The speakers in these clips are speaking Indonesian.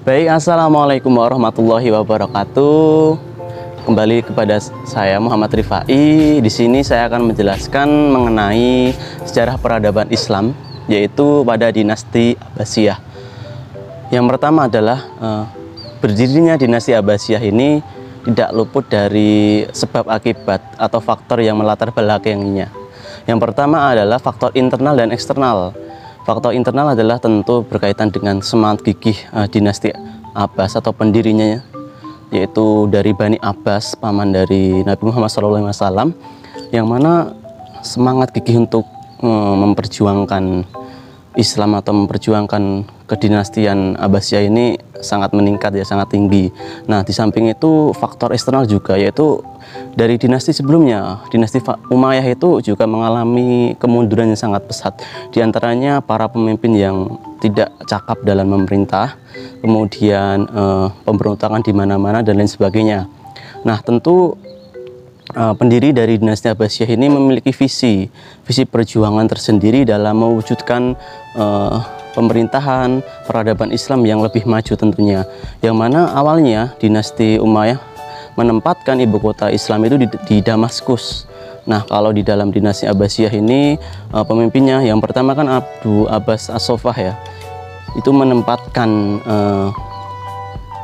Baik, assalamualaikum warahmatullahi wabarakatuh. Kembali kepada saya Muhammad Rifai. Di sini saya akan menjelaskan mengenai sejarah peradaban Islam, yaitu pada dinasti Abbasiyah. Yang pertama adalah berdirinya dinasti Abbasiyah ini tidak luput dari sebab akibat atau faktor yang melatar belakanginya. Yang pertama adalah faktor internal dan eksternal. Faktor internal adalah tentu berkaitan dengan semangat gigih dinasti Abbas atau pendirinya, yaitu dari Bani Abbas, paman dari Nabi Muhammad SAW, yang mana semangat gigih untuk memperjuangkan Islam atau memperjuangkan kedinastian Abbasiyah ini sangat meningkat, ya, sangat tinggi. Nah, di samping itu faktor eksternal juga, yaitu dari dinasti sebelumnya, dinasti Umayyah itu juga mengalami kemunduran yang sangat pesat. Di antaranya para pemimpin yang tidak cakap dalam memerintah, kemudian pemberontakan di mana-mana dan lain sebagainya. Nah, tentu pendiri dari dinasti Abbasiyah ini memiliki visi perjuangan tersendiri dalam mewujudkan pemerintahan peradaban Islam yang lebih maju tentunya. Yang mana awalnya dinasti Umayyah menempatkan ibu kota Islam itu di Damaskus. Nah, kalau di dalam dinasti Abbasiyah ini pemimpinnya yang pertama kan Abu Abbas As-Sofah, ya, itu menempatkan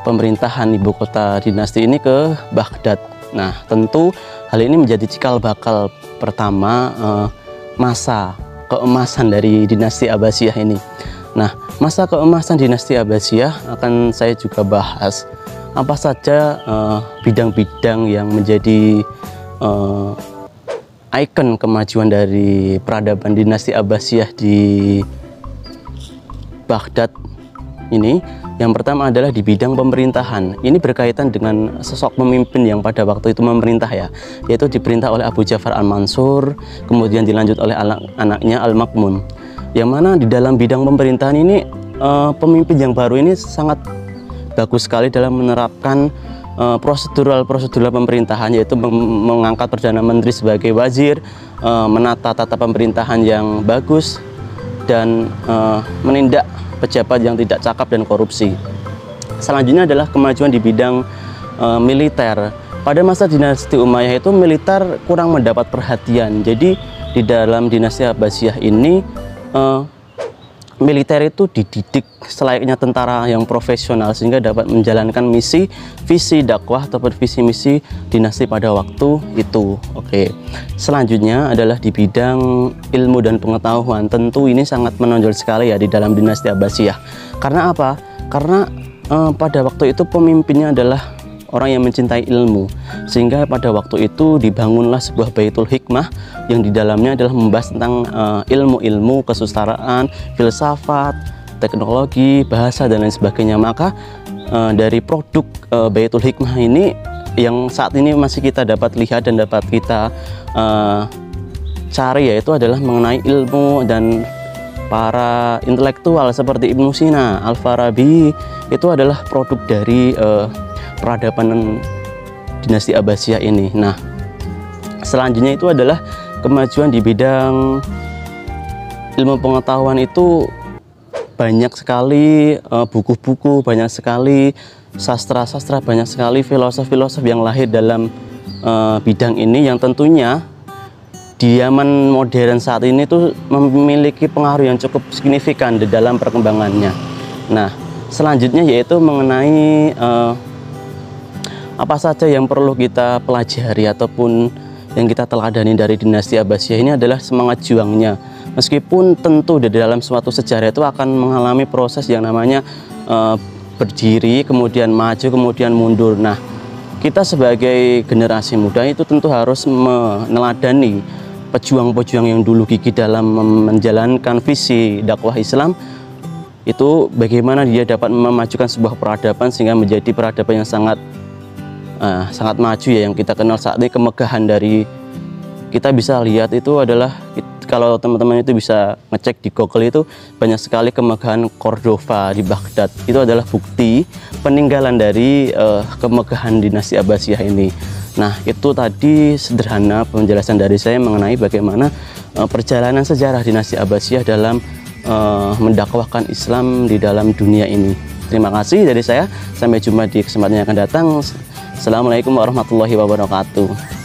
pemerintahan ibu kota dinasti ini ke Baghdad. Nah, tentu hal ini menjadi cikal bakal pertama masa keemasan dari dinasti Abbasiyah ini. Nah, masa keemasan dinasti Abbasiyah akan saya juga bahas apa saja bidang-bidang yang menjadi ikon kemajuan dari peradaban dinasti Abbasiyah di Baghdad ini. Yang pertama adalah di bidang pemerintahan. Ini berkaitan dengan sosok pemimpin yang pada waktu itu memerintah, ya, yaitu diperintah oleh Abu Ja'far Al-Mansur, kemudian dilanjut oleh anaknya Al-Ma'mun. Yang mana di dalam bidang pemerintahan ini pemimpin yang baru ini sangat bagus sekali dalam menerapkan prosedural pemerintahan, yaitu mengangkat Perdana Menteri sebagai wazir, menata tata pemerintahan yang bagus, dan menindak pejabat yang tidak cakap dan korupsi. Selanjutnya adalah kemajuan di bidang militer. Pada masa dinasti Umayyah itu militer kurang mendapat perhatian. Jadi di dalam dinasti Abbasiyah ini militer itu dididik selayaknya tentara yang profesional sehingga dapat menjalankan visi dakwah ataupun visi misi dinasti pada waktu itu. Oke. Selanjutnya adalah di bidang ilmu dan pengetahuan. Tentu ini sangat menonjol sekali, ya, di dalam dinasti Abbasiyah. Karena apa? Karena pada waktu itu pemimpinnya adalah orang yang mencintai ilmu, sehingga pada waktu itu dibangunlah sebuah Baitul Hikmah yang di dalamnya adalah membahas tentang ilmu-ilmu kesusastraan, filsafat, teknologi, bahasa, dan lain sebagainya. Maka dari produk Baitul Hikmah ini yang saat ini masih kita dapat lihat dan dapat kita cari, yaitu adalah mengenai ilmu dan para intelektual seperti Ibnu Sina, Al-Farabi. Itu adalah produk dari peradaban dinasti Abbasiyah ini. Nah, selanjutnya itu adalah kemajuan di bidang ilmu pengetahuan. Itu banyak sekali buku-buku, banyak sekali sastra-sastra, banyak sekali filosof-filosof yang lahir dalam bidang ini, yang tentunya di zaman modern saat ini tuh memiliki pengaruh yang cukup signifikan di dalam perkembangannya. Nah, selanjutnya yaitu mengenai apa saja yang perlu kita pelajari ataupun yang kita teladani dari dinasti Abbasiyah ini adalah semangat juangnya. Meskipun tentu di dalam suatu sejarah itu akan mengalami proses yang namanya berdiri, kemudian maju, kemudian mundur. Nah, kita sebagai generasi muda itu tentu harus meneladani pejuang-pejuang yang dulu gigih dalam menjalankan visi dakwah Islam. Itu bagaimana dia dapat memajukan sebuah peradaban sehingga menjadi peradaban yang sangat maju, ya, yang kita kenal saat ini. Kemegahan dari kita bisa lihat itu adalah, kalau teman-teman itu bisa ngecek di Google, itu banyak sekali kemegahan Cordova di Baghdad. Itu adalah bukti peninggalan dari kemegahan dinasti Abbasiyah ini. Nah, itu tadi sederhana penjelasan dari saya mengenai bagaimana perjalanan sejarah dinasti Abbasiyah dalam mendakwahkan Islam di dalam dunia ini. Terima kasih dari saya. Sampai jumpa di kesempatan yang akan datang. Assalamualaikum warahmatullahi wabarakatuh.